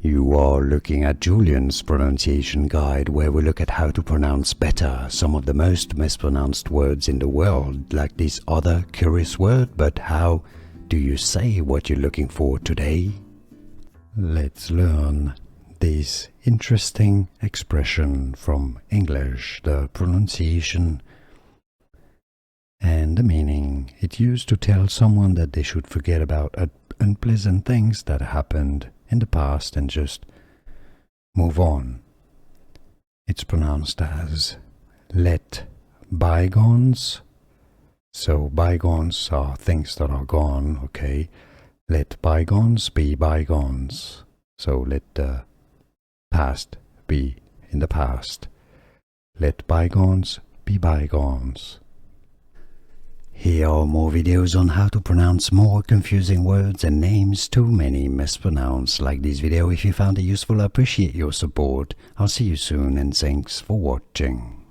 You are looking at Julian's pronunciation guide, where we look at how to pronounce better some of the most mispronounced words in the world, like this other curious word. But how do you say what you're looking for today? Let's learn this interesting expression from English, the pronunciation and the meaning. It used to tell someone that they should forget about unpleasant things that happened in the past and just move on. It's pronounced as let bygones. So bygones are things that are gone, okay? Let bygones be bygones. So let the past be in the past. Let bygones be bygones. Here are more videos on how to pronounce more confusing words and names too many mispronounced. Like this video if you found it useful. I appreciate your support. I'll see you soon and thanks for watching.